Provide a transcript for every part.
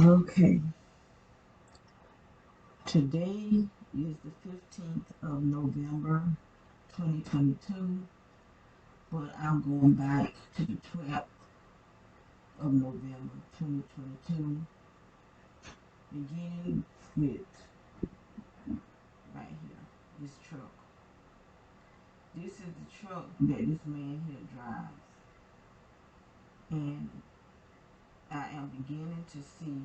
Okay, today is the 15th of November 2022, but I'm going back to the 12th of November 2022, beginning with right here, this truck. This is the truck that this man here drives, and I am beginning to see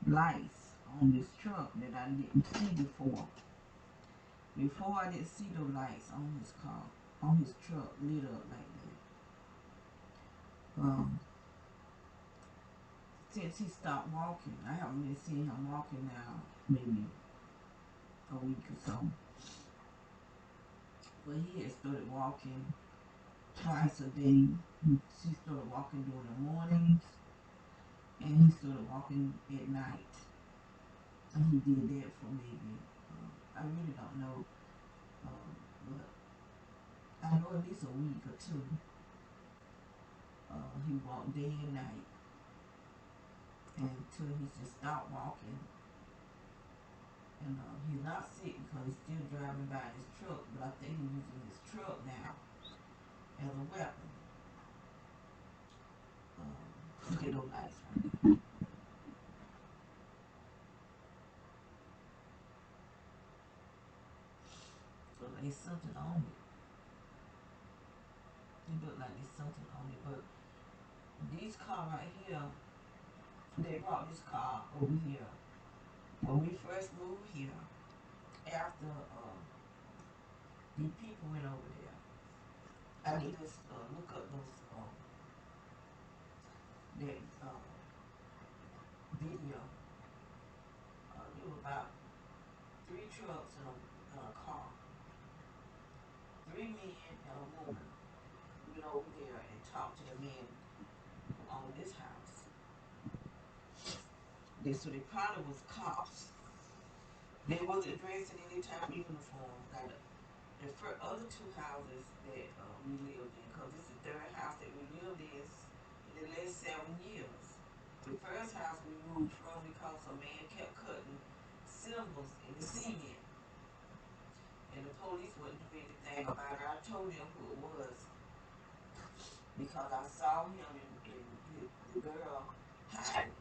lights on this truck that I didn't see before. Before I didn't see the lights on his car, on his truck lit up like that. Since he stopped walking, I haven't been seeing him walking now, maybe a week or so. But he had started walking twice a day. He started walking during the mornings, and he started walking at night. And he did that for maybe, I really don't know, but I know at least a week or two. He walked day and night until he just stopped walking. And he's not sick because he's still driving by his truck, but I think he's using his truck now as a weapon. Look at those lights right there. Look like there's something on it. It look like there's something on it, but these car right here, they brought this car over here when we first moved here. After the people went over there, I need to look up those that video. There were about three trucks and a car, three men and a woman. Went over there and talked to the men who owned this house. So they probably was cops. They wasn't dressed in any type of uniform. Like the other two houses that we lived in, because this is the third house that we lived in the last 7 years. The first house we moved from because a man kept cutting symbols in the cement, and the police wouldn't do anything about it. I told them who it was because I saw him and the girl hiding.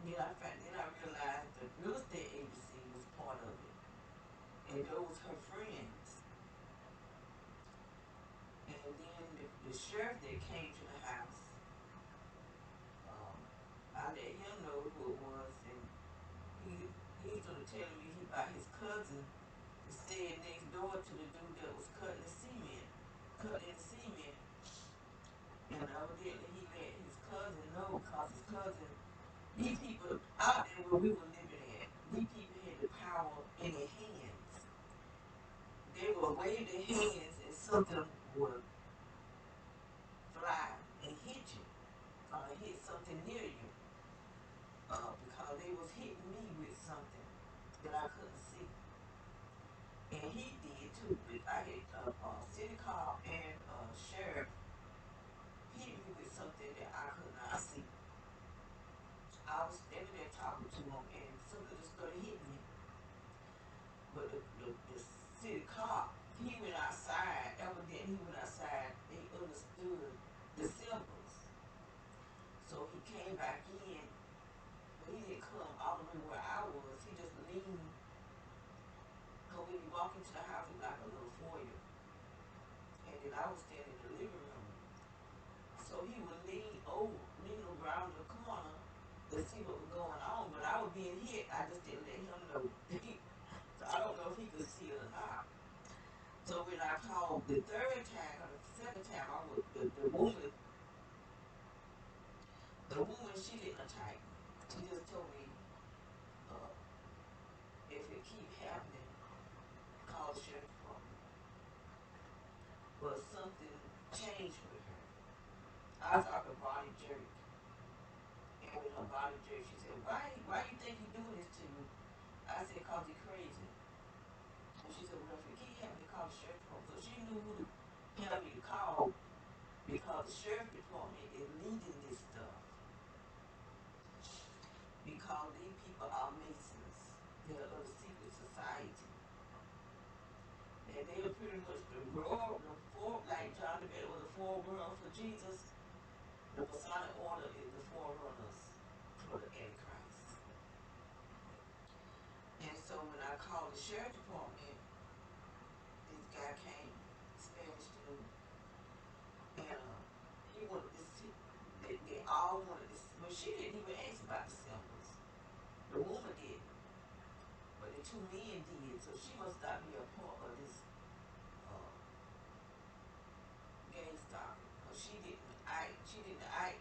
Then I realized the real estate agency was part of it, and those her friends. And then the sheriff that came to the house, um, I let him know who it was, and he started telling me he about his cousin that stayed next door to the dude that was cutting in cement, and evidently he let his cousin know because his cousin, these people out there where we were living at, these people had the power in their hands. They would wave their hands and something would fly and hit you, hit something near you, because they was hitting me with something that I couldn't see. And he did too. I had city cop and sheriff hit me with something that I could not see. I was standing there talking to him and something just started hitting me. But the city cop, he went outside. Evidently, he went outside. He understood the symbols. So he came back in, but he didn't come all the way where I was. He just leaned. Because when you walk into the house, it's like a little foyer. And then I was standing in the living room. So he would lean around the corner to see what was going on. But I was being hit. I just didn't let him know. So I don't know if he could see it or not. So when I called the third time or the second time, the woman, she didn't attack me. She just told me, uh, if it keep happening, call the sheriff department. But something changed with her. I thought her body jerked. And when her body jerked, she said, why you think he doing this to you? I said, cause he crazy. And she said, well, if it keep happening, call the sheriff department. So she knew who to tell me to call because the sheriff department is leading this stuff. because these people are Masons. They're of the secret society. And they're pretty much the four, like John the Baptist was the forerunner for Jesus. The Masonic order is the forerunners for the Antichrist. And so when I called the sheriff department, this guy came, Spanish dude, and he wanted to see. They all wanted to see. Well, she didn't even ask about the symbols. The woman didn't, but the two men did. So she must not be a part of this uh, gang stalking. Cause she didn't act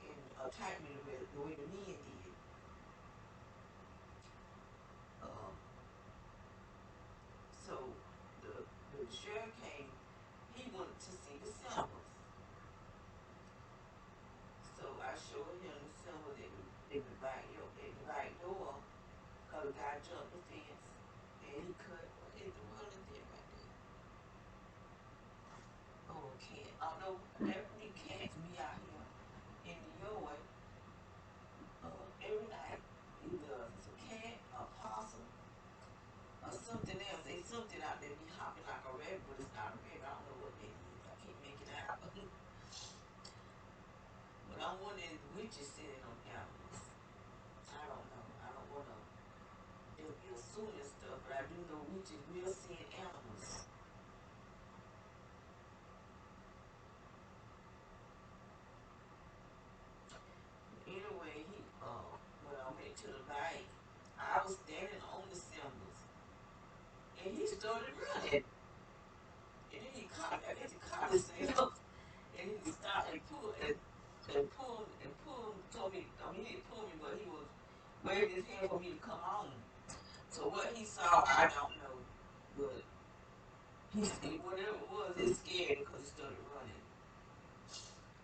and attack me the way the men did. Um, so the sheriff came. He wanted to see the symbols. So I showed him the symbol in the back door. Cause the guy jumped the fence and he cut. What is the running thing right there? Oh, a cat. I don't know. Every cats me out here in the yard every night. Either it's a cat, a possum, or something else. There's something out there be hopping like a rabbit, but it's not a rabbit. I don't know what that is. I can't make it out. But I'm wondering if the witches sitting on animals. I don't know. I don't want to just be assuming stuff, but I do know witches will send animals. Anyway, when I went to the bike, I was standing on the symbols, and he started running. And then he caught me. I guess he caught himself, and he stopped and pulled. Told me, I mean, he didn't pull me, but he was waving his hand for me to come on. So what he saw, I don't know, but whatever it was, it scared him because he started running.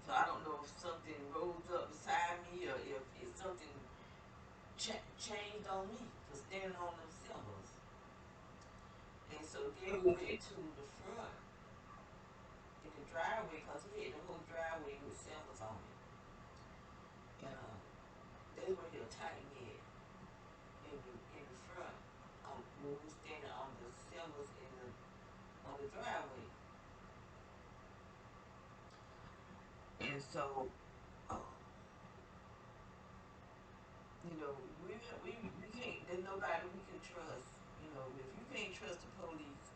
So I don't know if something rose up beside me or if it's something changed on me for standing on them symbols. And so then we went to the front in the driveway because he had the whole driveway with symbols on it. And that's where he attacked me at, in the front when we were standing on the symbols on the driveway. And so, uh, we can't, there's nobody we can trust. If you can't trust the police,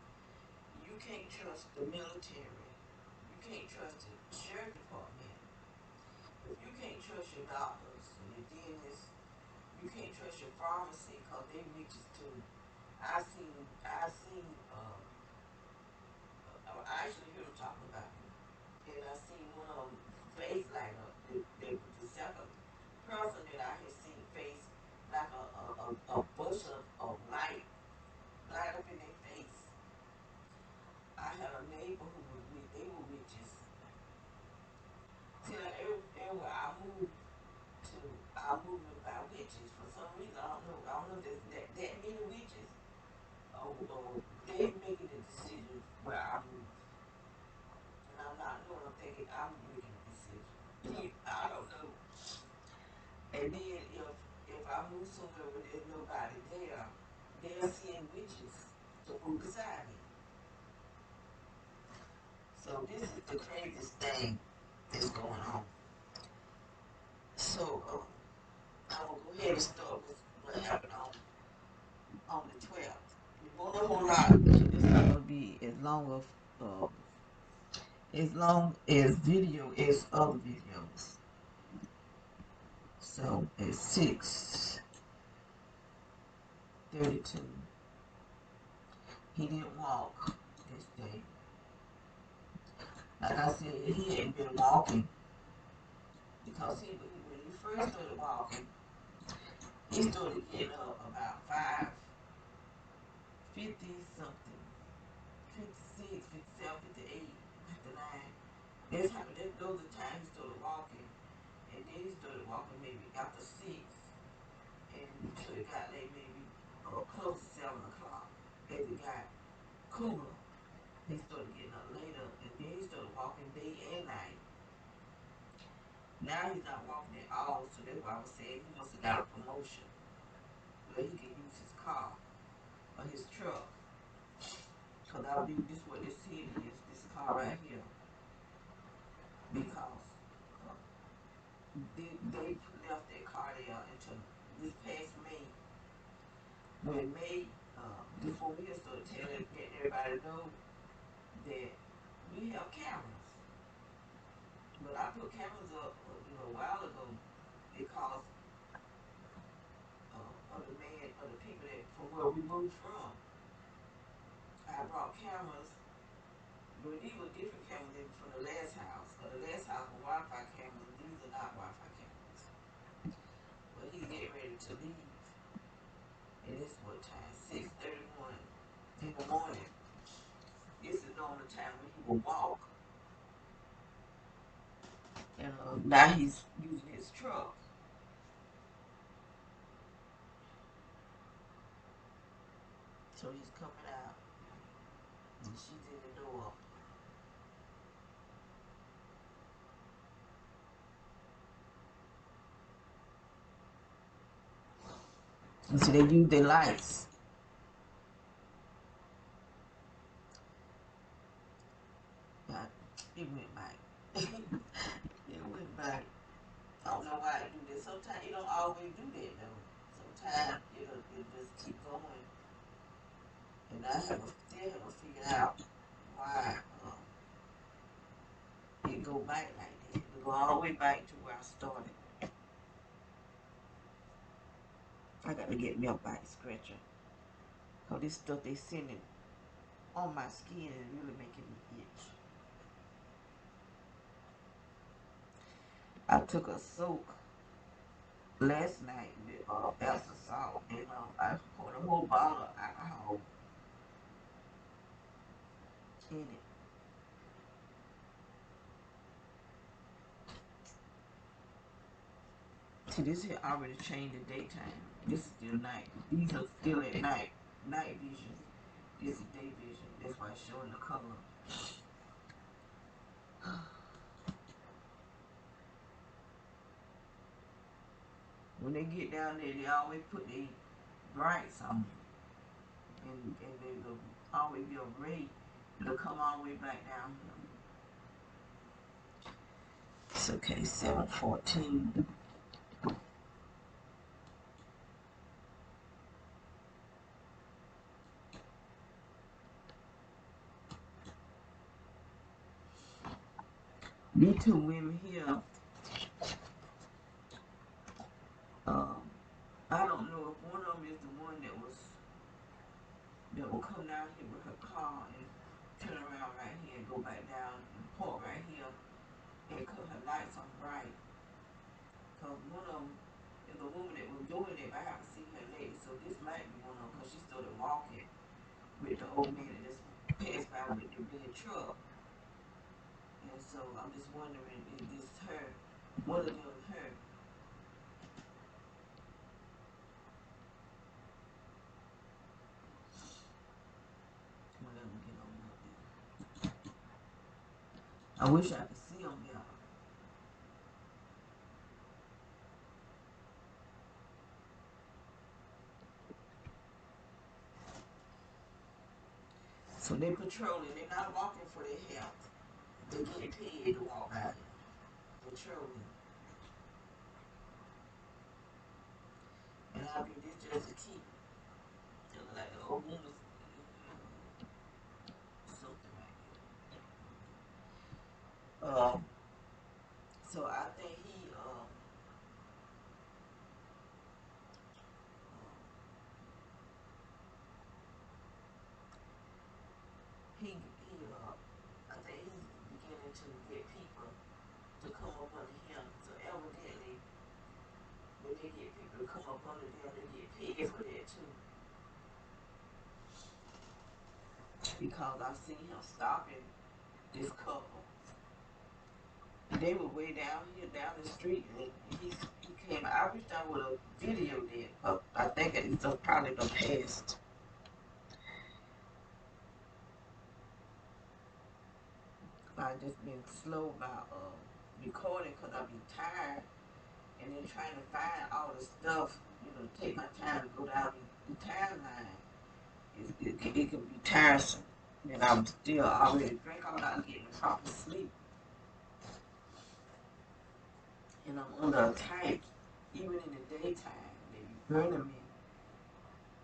you can't trust the military, you can't trust the sheriff department. If you can't trust your doctors and your dentists, you can't trust your pharmacy because they witches too. I actually heard them talking about me. And I seen one of them face light up. The second person that I had seen face like a bush of light up in their face. I had a neighbor who was they were witches. See, like everywhere to, I moved by witches for some reason. I don't know if there's that many witches. They making the decision where I move. And I'm not knowing, I'm thinking I'm making a decision. I don't know. And then if I move somewhere where there's nobody there, they're seeing witches to move beside me. So this is the craziest thing that's going on. So I'm gonna go ahead and start with what happened on the 12th. It won't a whole lot. It's not gonna be as video as other videos. So at 6:32, he didn't walk this day. Like I said, he hadn't been walking because when he first started walking, he started getting up about 5:50 something, 56, 57, 58, 59. Those are the times he started walking. And then he started walking maybe after 6. And until it got like maybe close to 7 o'clock. As it got cooler, he started getting up later. And then he started walking day and night. Now he's not walking at all, so that's why I was saying he must have got a promotion. where he can use his car or his truck. Because I believe this is what this city is, this car right here. Because uh, they left that car there until this past May. When May, this woman here started getting everybody to know that we have cameras. But I put cameras up, a while ago because of the people that from where we moved from. I brought cameras, but these were different cameras than from the last house. The last house were Wi-Fi cameras. These are not Wi-Fi cameras. But he's getting ready to leave, and it's what time? 6:31 in the morning. This is normal time when he will walk, and now he's using his truck. So he's coming out, and she's in the door. And so they use their lights. But it went back. It went back. I don't know why it do this. Sometimes it don't always do that though. Sometimes it just keep going, and I still haven't figured out why it go back like that. It go all the way back to where I started. I gotta get me a bite scratcher. Cause this stuff they sending on my skin is really making me itch. I took a soak last night with Epsom salt, and I poured a whole bottle of alcohol in it. See, this here already changed the daytime. This is still night. These are still at night. Night vision. This is day vision. That's why it's showing the color. When they get down there, they always put their brights on. And there'll always be a ray. It'll come all the way back down here. It's okay, 7:14. These two women here, um, I don't know if one of them is the one that will come down here with her car and turn around right here and go back down and park right here and cut her lights on bright. Because one of them is a woman that was doing it, but I haven't seen her lately. So this might be one of them because she started walking with the old man that just passed by with the red truck. And so I'm just wondering, is this her? One of them is her. One of them get on up there. I wish I could see them better. So they patrolling. They're not walking for their health. They getting paid to walk out here. Patrolling. And I mean, this just a keep. They look like the old woman. Something right here. So I think I think he's beginning to get people to come up under him. So evidently, when they get people to come up under them, they get paid for that too. Because I've seen him stopping this couple. They were way down here, down the street, and he came. I wish I would have videoed it, but I think it's probably the past. I just been slow about recording because I've been tired, and then trying to find all the stuff take my time to go down the timeline. It can be tiresome. And I'm still already drink. I'm not getting proper sleep. And I'm under attack, even in the daytime. They be burning me,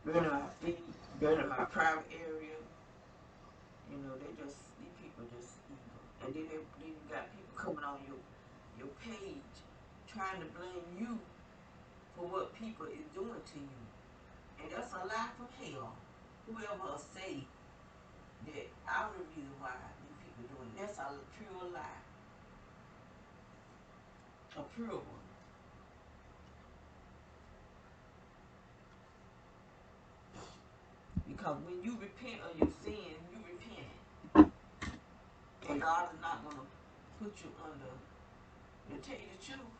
burning my feet, burning my private area. These people just evil. And then you got people coming on your page trying to blame you for what people is doing to you. And that's a lie from hell. Whoever say that I'm the reason why these people doing it, that's a pure lie. A pure one. Because when you repent of your sin, you repent. And God is not going to put you under. To tell you the truth,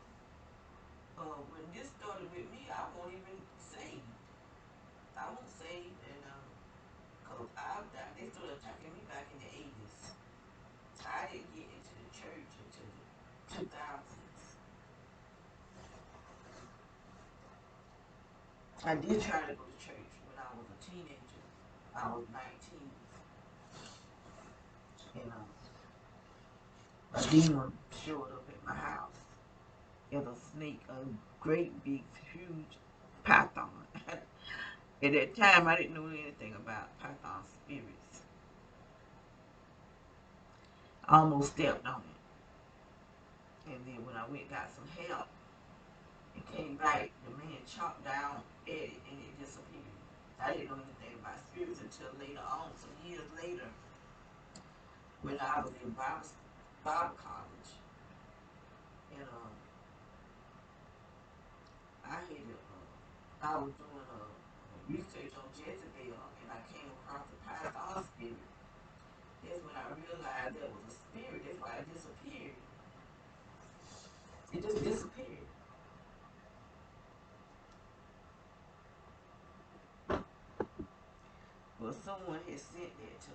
when this started with me, I won't even save. I won't save, and because they started attacking me back in the 80s. I didn't get into the church until the 2000s. I did try to go to church when I was a teenager. I was 19. And a demon showed up at my house. It was a snake, a great big, huge python. At that time, I didn't know anything about python spirits. I almost stepped on it. And then when I went and got some help, it came back, the man chopped down at it and it disappeared. I didn't know anything about spirits until later on, some years later, when I was in Bible college. And I was doing research on Jezebel, and I came across the python spirit. That's when I realized there was a spirit. That's why it disappeared. It just disappeared. Well, someone had sent that to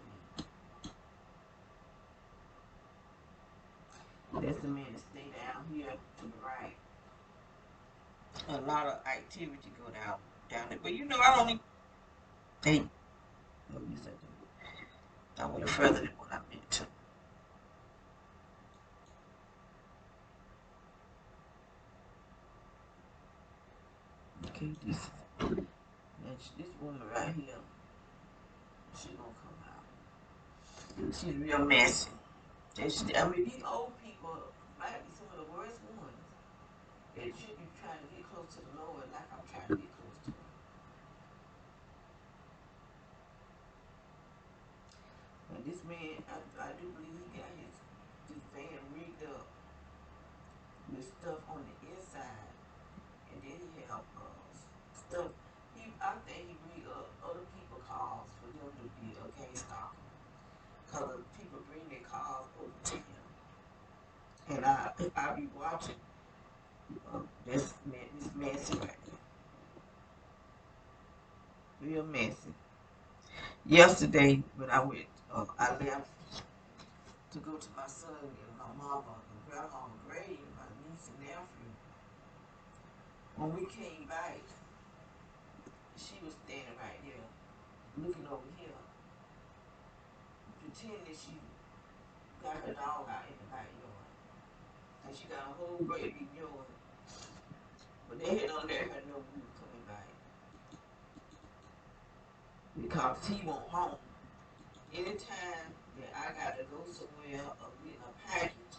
me. That's the man that stay down here to the right. A lot of activity go down there. But I don't even. Hey, what you said? I went further than what I meant to. Okay, this woman right here, she gonna come out. She's real messy. These old people might be some of the worst ones. They should be trying to get close to the Lord like I'm trying to get close to Him. And this man, I do believe he got this van rigged up with stuff on the inside, and then he have stuff. I think he rigged up other people cars for them to be against stalking, cause people bring their cars over to him, and I be watching this messy right here, real messy. Yesterday when I went, I left to go to my son and my mama and grandmama grave, my niece and nephew. When we came back, she was standing right there, looking over here, pretending that she got her dog out in the backyard. And she got a whole great big yard. But they had not let her know we were coming back. Because he won't home. Anytime that I got to go somewhere or get a package,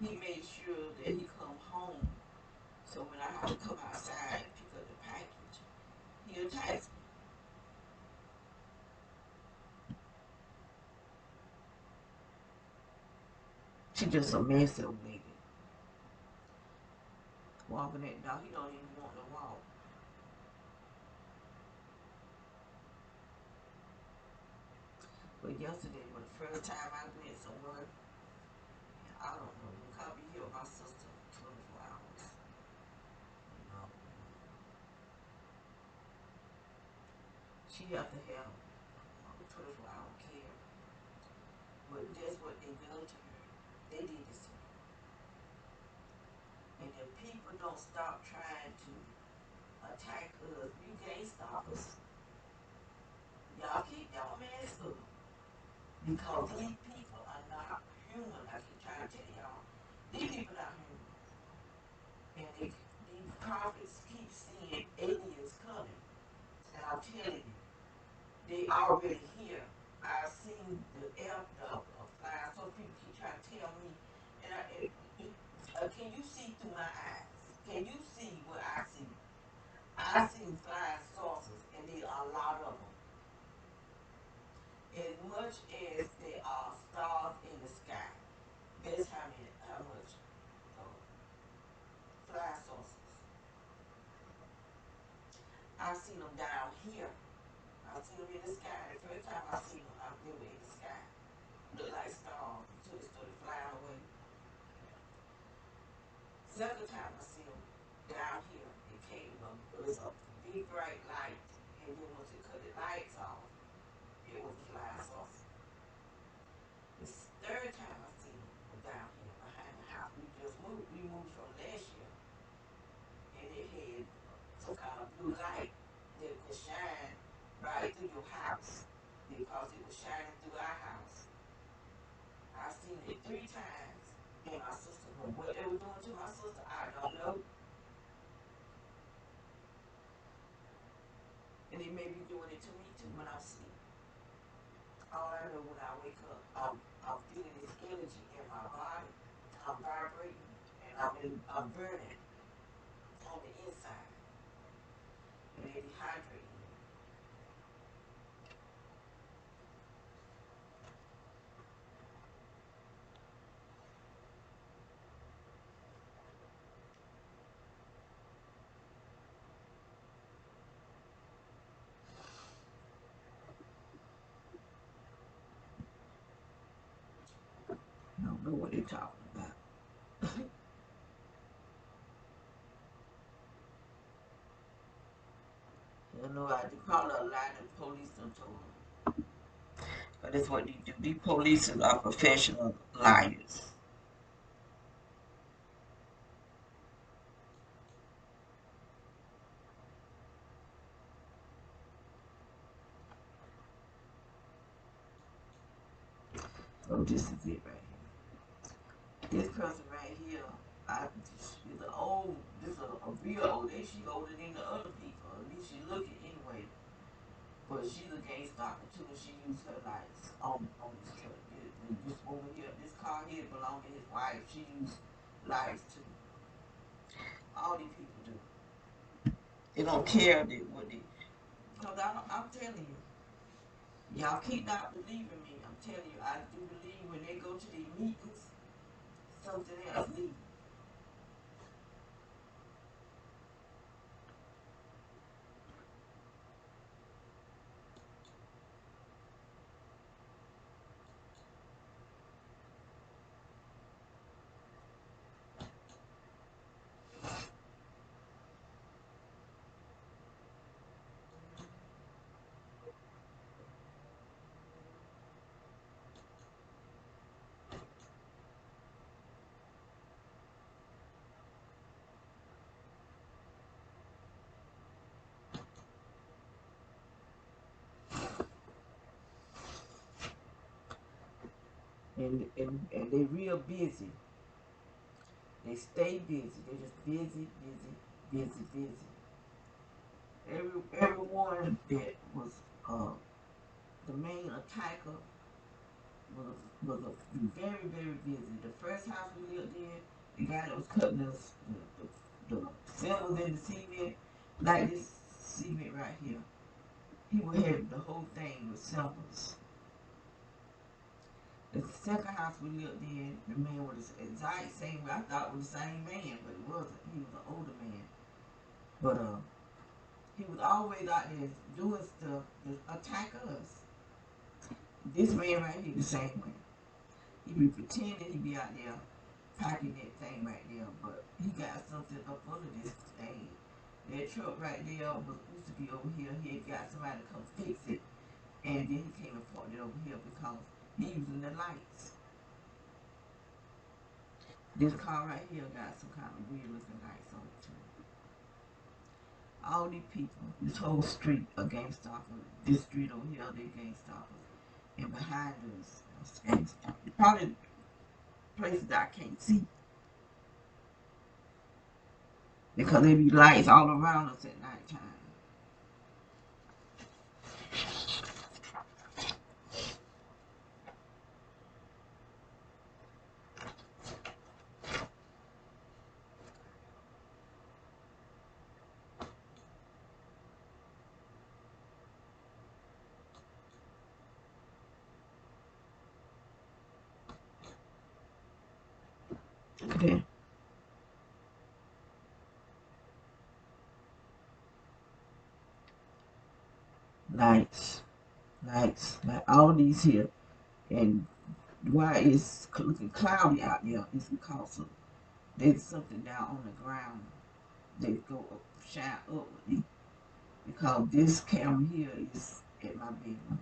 he made sure that he come home. So when I have to come outside and pick up the package, he attacks me. She just a messy old lady. Walking that dog, he don't even want to walk. But yesterday was the first time I went somewhere. I don't know. Look, I'll be here with my sister 24 hours. You know, she have to have 24-hour care. But that's what they done to her. They did this to her. And if people don't stop trying to attack us, you gang stalkers, y'all keep y'all mess up. Because these people are not human. I keep trying to tell y'all. These people not human. And these prophets keep seeing aliens coming. And I'm telling you, they already here. I've seen the fly. So people keep trying to tell me. Can you see through my eyes? Can you see what I see? I see flying saucers, and there are a lot of them. As much as there are stars in the sky, that's how much uh, fly saucers. I've seen them down here. I've seen them in the sky. The first time I seen them, they were in the sky. Looked like stars until they started flying away. Second time I seen them down here, it came up. It was a big bright light, and then once it cut the lights off, it was a flying saucer. The third time I seen them was down here behind the house. We just moved. We moved from last year, and it had some kind of blue light that could shine right through your house because it was shining through our house. I've seen it 3 times, and my sister, but what they were doing to my sister, I don't know. And they may be doing it to me too when I'm asleep. All I know when I wake up, I'm feeling this energy in my body. I'm vibrating, and I'm burning on the inside, and they're dehydrating me. I don't know what they're talking about. You know, I do call her a lie. The police done told them. But that's what they do. These police are professional liars. Oh, this is it right here. This person right here, she's an old, this is a real old lady. She older than the other people. At least she looking anyway. But she's a gang stalker too, and she used her lights on this truck. This woman here, this car here belonged to his wife. She used lights too. All these people do. They don't care what they. Because I'm telling you, y'all keep not believing me. I'm telling you, I do believe when they go to these meetings, something else leaves. And they real busy. They stay busy. They just busy, busy, busy, busy. Everyone that was uh, the main attacker was very, very busy. The first house we lived in, the guy that was cutting us the symbols in the cement, like this cement right here, he would have the whole thing with symbols. The second house we lived in, the man was the exact same way. I thought it was the same man, but it wasn't. He was an older man. But he was always out there doing stuff to attack us. This man right here, the same way. He be pretending he be out there packing that thing right there, but he got something up under this thing. That truck right there was used to be over here. He had got somebody to come fix it, and then he came and parked it over here because he using the lights. This car right here got some kind of weird looking lights on it too. All these people, this whole street are gang stalkers. This street over here, they gang stalkers. And behind us, gang stalkers. Probably places that I can't see because there be lights all around us at nighttime. Okay. Lights, lights, like all these here. And why it's looking cloudy out there is because of there's something down on the ground that go up, shine upwardly. Because this camera here is at my bedroom,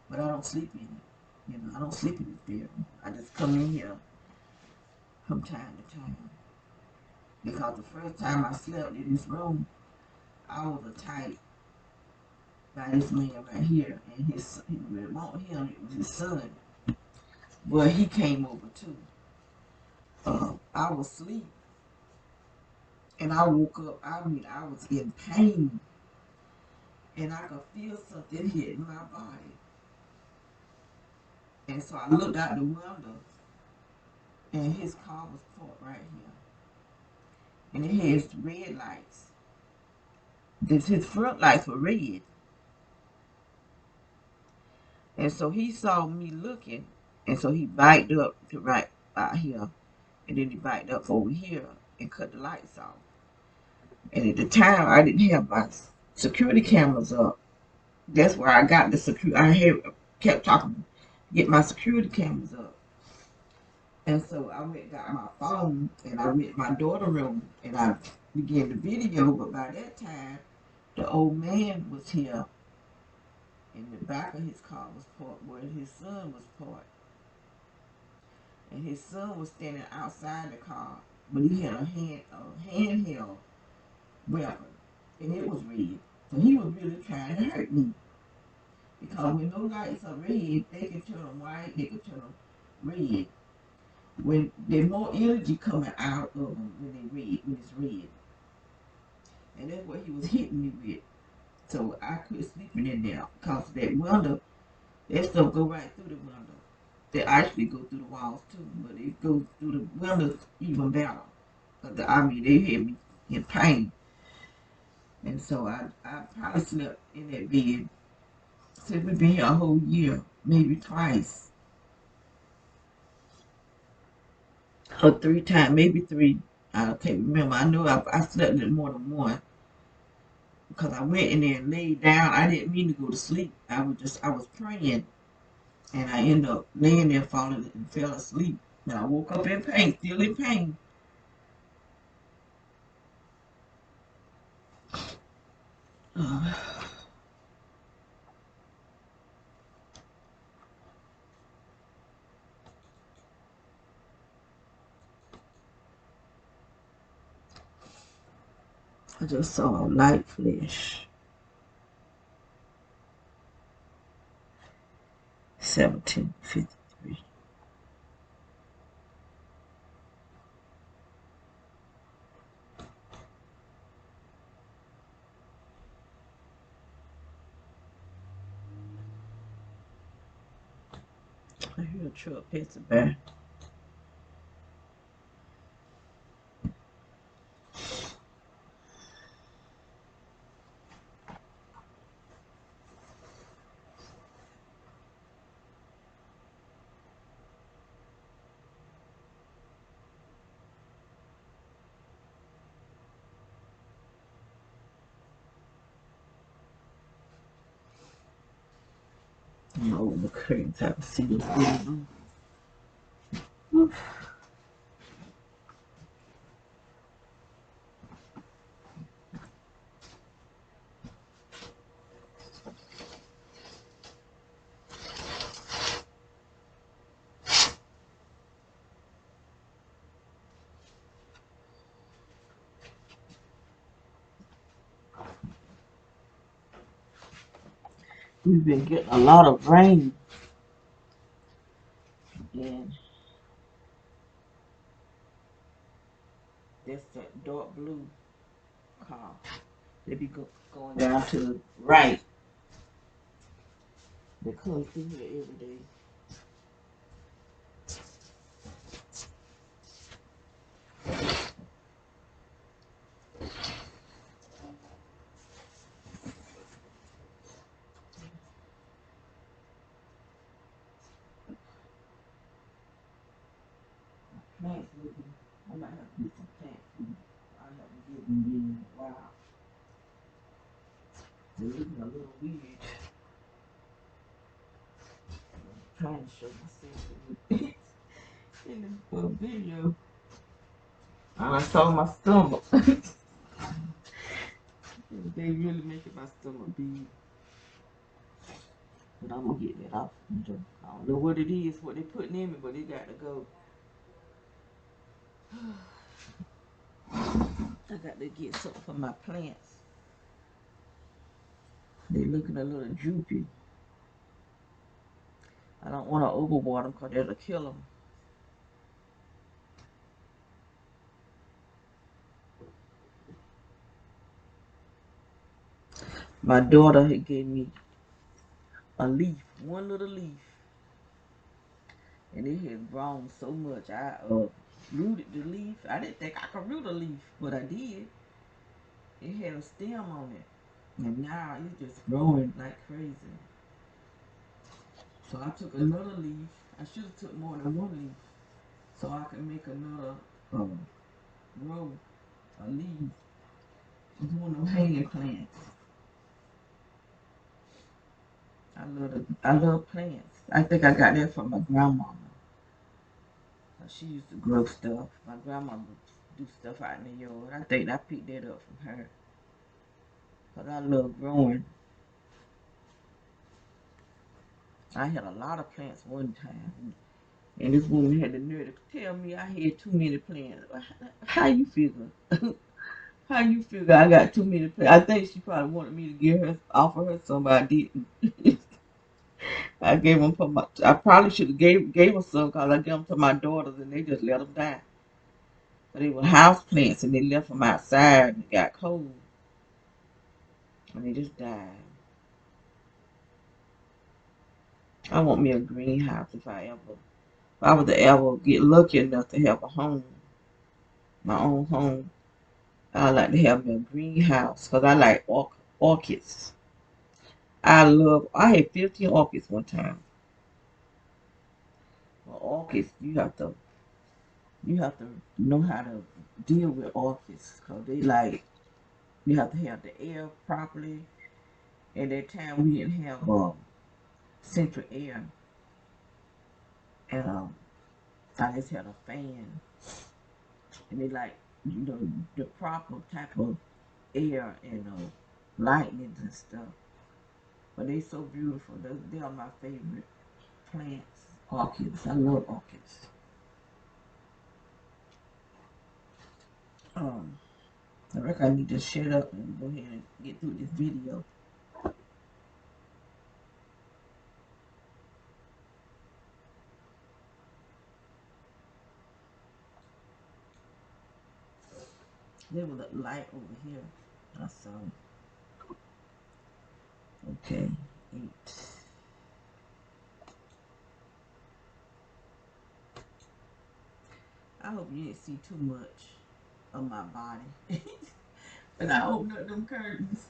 but I don't sleep in it. You know, I don't sleep in this bedroom. I just come in here from time to time. Because the first time I slept in this room, I was attacked by this man right here, and it wasn't him, it was his son. But he came over too. I was asleep, and I woke up. I mean, I was in pain, and I could feel something hitting my body. And so I looked out the window, and his car was parked right here, and it has red lights. His front lights were red, and so he saw me looking, and so he backed up to right out here, and then he backed up over here and cut the lights off. And at the time, I didn't have my security cameras up. That's where I got the security. I had kept talking, get my security cameras up. And so I went got my phone and I went to my daughter's room and I began the video. But by that time, the old man was here, and the back of his car was parked where his son was parked. And his son was standing outside the car, but he had a handheld weapon, and it was red. So he was really trying to hurt me. Because when those lights are red, they can turn them white, they can turn them red. When there's more energy coming out of them when it's red. And that's what he was hitting me with. So I quit sleeping in there because that window, that stuff go right through the window. They actually go through the walls too, but it goes through the windows even better. I mean, they hit me in pain. And so I probably slept in that bed since we've been here a whole year, maybe twice. Or 3 times, maybe 3. I can't remember. I know I slept in more than one because I went in there and laid down. I didn't mean to go to sleep. I was praying, and I ended up laying there, falling and fell asleep. And I woke up in pain, still in pain. I just saw a light flash. 17:53. I hear a truck passing by. I'm gonna open the curtains out and see what's going on. We've been getting a lot of rain, and that's that dark blue car. They be going down to the right. They come through here every day. Plants looking. I might have to get some plant food. I haven't given them in a while. They're looking a little weird. I'm trying to show myself in the video. I saw my stomach. They really making my stomach big. But I'm gonna get that off. I don't know what it is, what they putting in me, but it got to go. I got to get something for my plants. They looking a little droopy. I don't want to overwater them because that'll kill them. My daughter had gave me a leaf, one little leaf, and it had grown so much. I rooted the leaf. I didn't think I could root a leaf, but I did. It had a stem on it, and now it's just growing like crazy. So I took another leaf. I should have took more than one leaf, so I could make another row of leaves. It's one of them hanging plants. I love plants. I think I got that from my grandmama. She used to grow stuff. My grandma would do stuff out in the yard. I think I picked that up from her. Because I love growing. I had a lot of plants one time. And this woman had the nerve to tell me I had too many plants. How you figure? How you figure I got too many plants? I think she probably wanted me to offer her some, but I didn't. I gave them for my. I probably should have gave her some because I gave them to my daughters and they just let them die. But they were house plants and they left them outside and it got cold and they just died. I want me a greenhouse if I was to ever get lucky enough to have a home, my own home. I like to have me a greenhouse because I like orchids. I had 15 orchids one time. Well, orchids, you have to know how to deal with orchids because you have to have the air properly. At that time, we didn't have central air, and I just had a fan, and they the proper type of air and lightning and stuff. But they so beautiful. They are my favorite plants. Orchids. I love orchids. I reckon I need to shut up and go ahead and get through this video. There was a light over here. I saw. Okay, 8. I hope you didn't see too much of my body. When I opened up them curtains,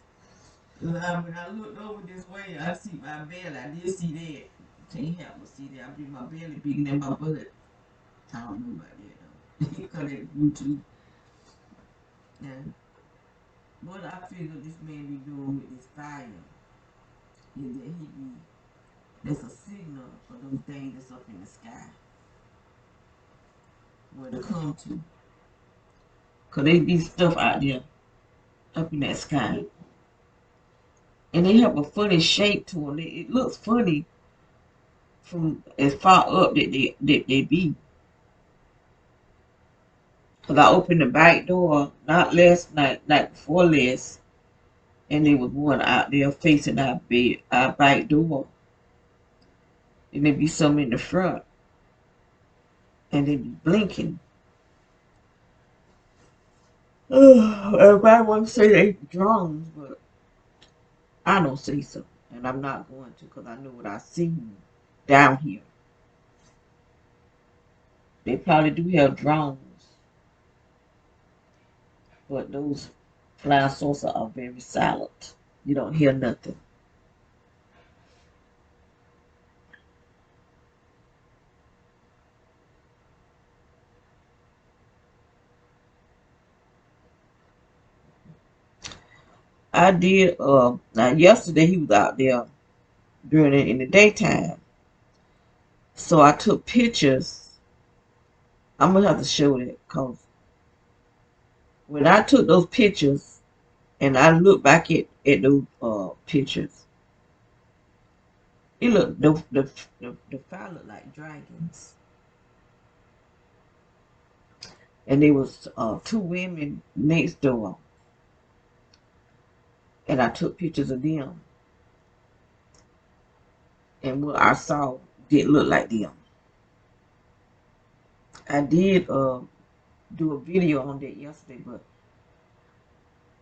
when I looked over this way, I see my belly. I did see that. Can't help but see that. I believe my belly bigger than my butt. I don't know about that though. Because that's YouTube. Yeah. What I figure this man be doing with this fire is that that's a signal for them things that's up in the sky. Where to come to. Because they be stuff out there up in that sky. And they have a funny shape to them. It looks funny from as far up that they be. Because I opened the back door, not last night, night before last, And there was one out there facing our bed, our back door. And there be some in the front. And they be blinking. Everybody want to say they drones, but I don't say so. And I'm not going to because I know what I seen down here. They probably do have drones, but those flying saucers are very silent. You don't hear nothing. I did now yesterday he was out there during it in the daytime. So I took pictures. I'm gonna have to show that because when I took those pictures and I look back at those pictures, it looked the fire looked like dragons. And there was two women next door, and I took pictures of them, and what I saw didn't look like them. I did do a video on that yesterday, but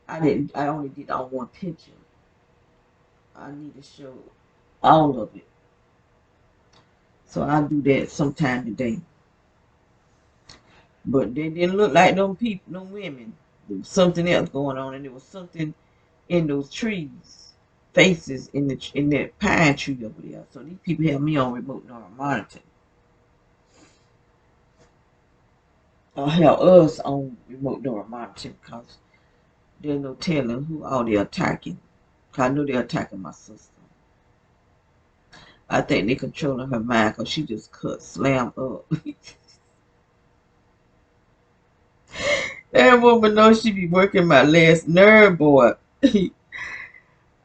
I didn't. I only did on one picture. I need to show all of it, so I'll do that sometime today. But they didn't look like them people, them women. There was something else going on, and there was something in those trees, faces in that pine tree over there. So these people have me on remote neural monitoring. Or have us on remote neural monitoring because there's no telling who all they're attacking. Cause I know they're attacking my sister. I think they controlling her mind because she just cut slam up. That woman knows she be working my last nerve, boy.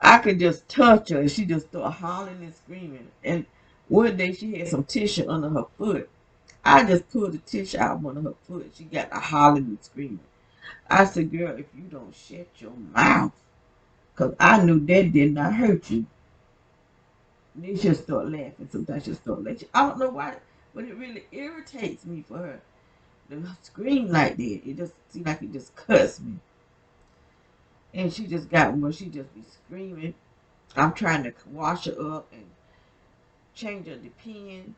I could just touch her and she just start hollering and screaming. And one day she had some tissue under her foot. I just pulled the tissue out under her foot. She got to hollering and screaming. I said, girl, if you don't shut your mouth, because I knew that did not hurt you. Then she'll start laughing. Sometimes she'll start laughing. I don't know why, but it really irritates me for her to scream like that. It just seems like it just cuts me. And she just got where she just be screaming. I'm trying to wash her up and change her depend.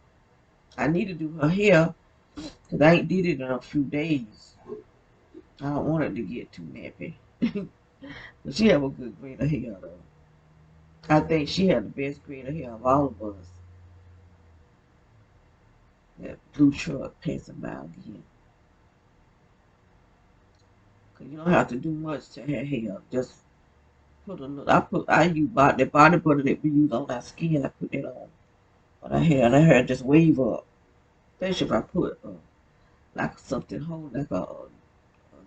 I need to do her hair because I ain't did it in a few days. I don't want her to get too nappy. But she have a good grade of hair though. I think she had the best grade of hair of all of us. That blue truck passing by again. Cause you don't have to do much to her hair. Just put a little. I use the body butter that we use on our skin. I put that on her hair, and her hair just wave up. Especially if I put like something hold like a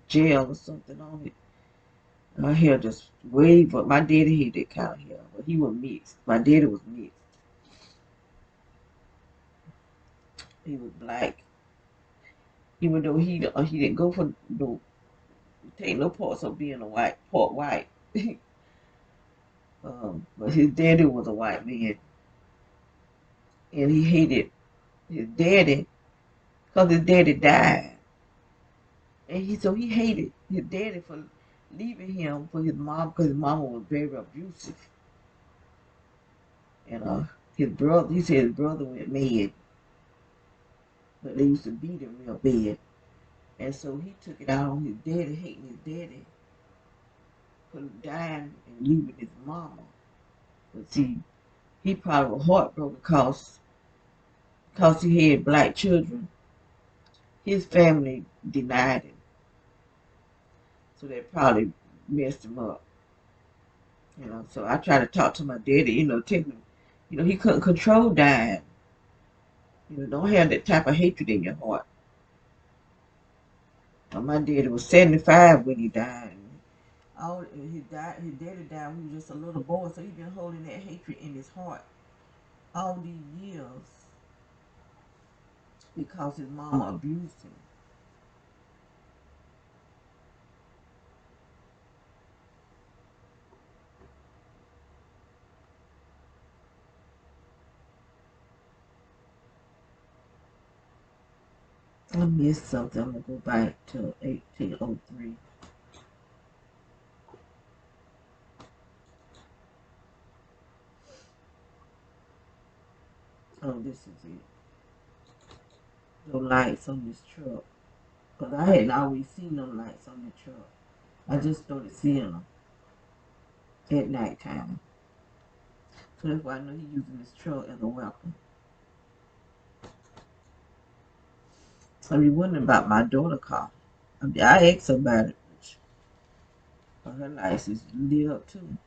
gel or something on it. Her hair just wave up. My daddy had that kind of hair, but he was mixed. My daddy was mixed. He was black. Even though he didn't go for no take no parts of being a part white. But his daddy was a white man, and he hated his daddy because his daddy died, and he hated his daddy for leaving him for his mom because his mama was very abusive, and his brother he said his brother went mad, but they used to beat him real bad, and so he took it out on his daddy, hating his daddy for dying and leaving his mama. But see, he probably was heartbroken because he had black children. His family denied him, so that probably messed him up. So I tried to talk to my daddy, tell him, he couldn't control dying. Don't have that type of hatred in your heart. My daddy was 75 when he died. His daddy died when he was just a little boy, so he's been holding that hatred in his heart all these years because his mama abused him. I missed something. I'm gonna go back to 1803. Oh, this is it. The lights on this truck. Because I hadn't always seen them lights on the truck. I just started seeing them at nighttime. So that's why I know he's using this truck as a weapon. I be wondering about my daughter's car. I asked her about it. But her lights is lit up too.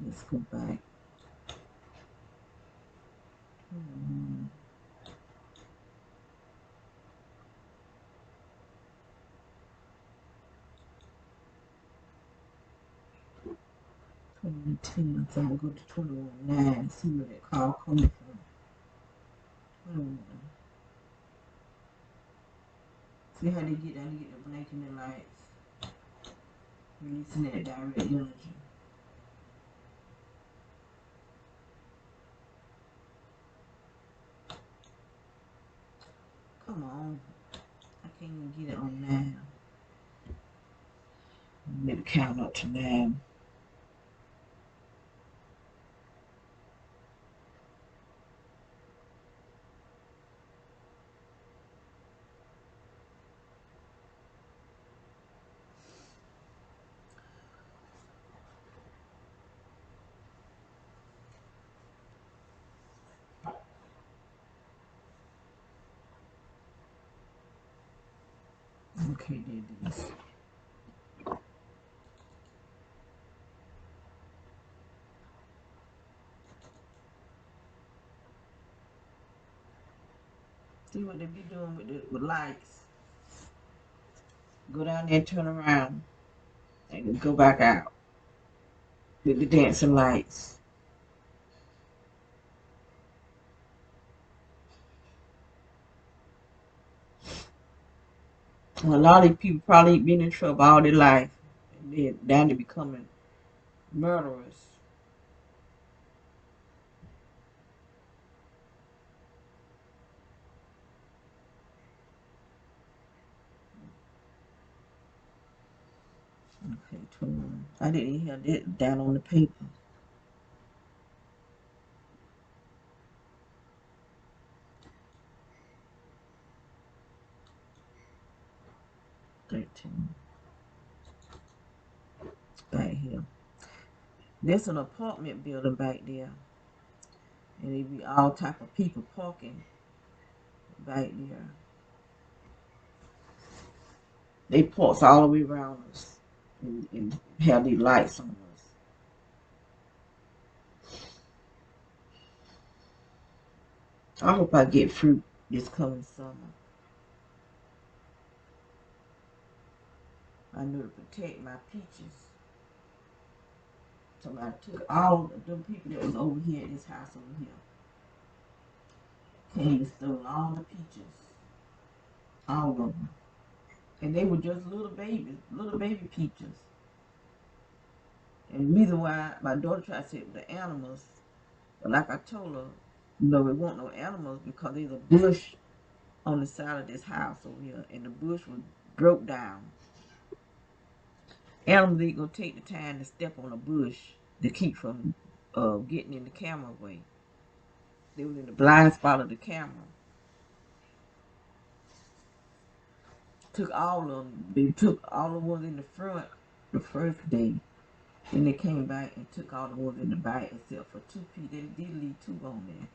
Let's go back. 2010, so I'm gonna go to 21.9, see where that call coming from. 21. See how they get the blinking the lights, releasing that direct energy. Come on, I can't even get it on now. Let me count up to 9. Okay, there it is. See what they be doing with lights. Go down there and turn around and go back out with the dancing lights. A lot of these people probably been in trouble all their life. And they're down to becoming murderers. Okay, 21. I didn't hear that down on the paper. 13. Back here. There's an apartment building back there. And there be all type of people parking back there. They park all the way around us and have these lights on us. I hope I get fruit this coming summer. I know to protect my peaches. Somebody took all of them people that was over here at this house over here. Came and stole all the peaches. All of them. And they were just little baby peaches. And the reason why my daughter tried to say it with the animals, but like I told her, no, it wasn't no animals because there's a bush on the side of this house over here, and the bush was broke down. Animals ain't gonna take the time to step on a bush to keep from getting in the camera way. They was in the blind spot of the camera. Took all of them. They took all the ones in the front the first day. Then they came back and took all the ones in the back except for 2 people. They did leave 2 on there.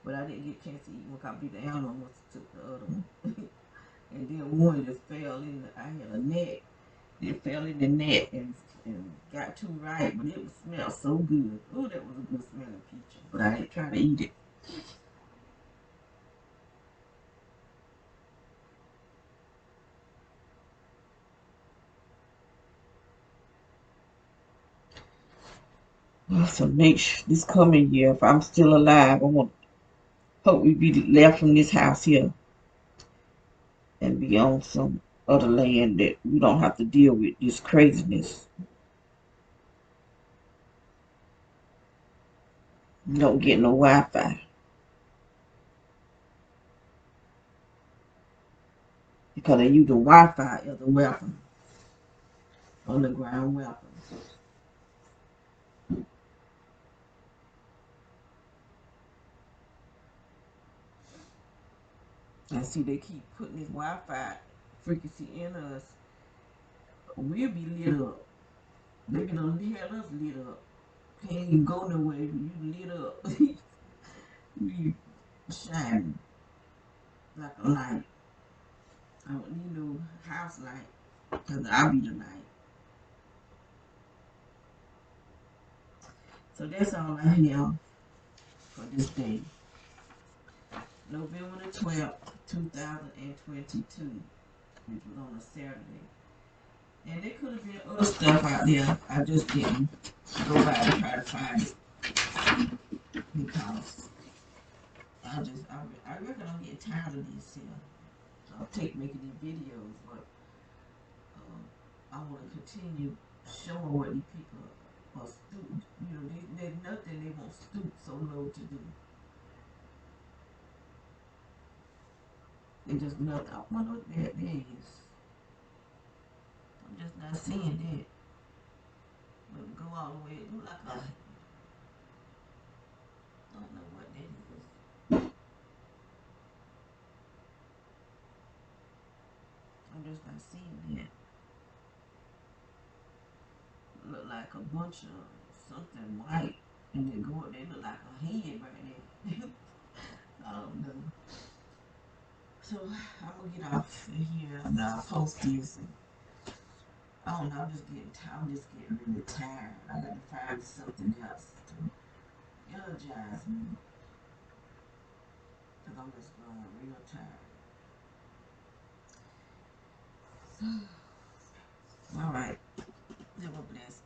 But I didn't get a chance to eat one because the animal must have took the other one. And then one just fell in I had a net. It fell in the net and got too ripe, but it smelled so good. Oh, that was a good smelling peach. But I ain't trying to eat it. So next this coming year, if I'm still alive, I want hope we be left from this house here and be on some other land that we don't have to deal with this craziness. You don't get no Wi-Fi because they use the Wi-Fi as a weapon, underground weapon. I see they keep putting this Wi-Fi frequency in us. We'll be lit up. They be done had us lit up. Can't even go nowhere. You lit up. You shining like a light. I don't need no house light because I'll be the light. So that's all I have for this day. November the 12th, 2022, which was on a Saturday. And there could have been other stuff out there. I just didn't go by and try to find it because I reckon I'm getting tired of this here. So I'll take making these videos, but I want to continue showing what these people are stooped. You know, there's nothing they won't stoop so low to do. They just nothing. I wonder what that is. I'm just not seeing that. But go all the way. It look like a. I don't know what that is. I'm just not seeing that. Look like a bunch of something white, and they go up. They look like a head right there. I don't know. So I'm gonna get off of here and I'll post this. And I don't know. I'm just getting tired. I'm just getting really tired. I got to find something else to energize me because I'm just growing real tired. All right. Have a blessed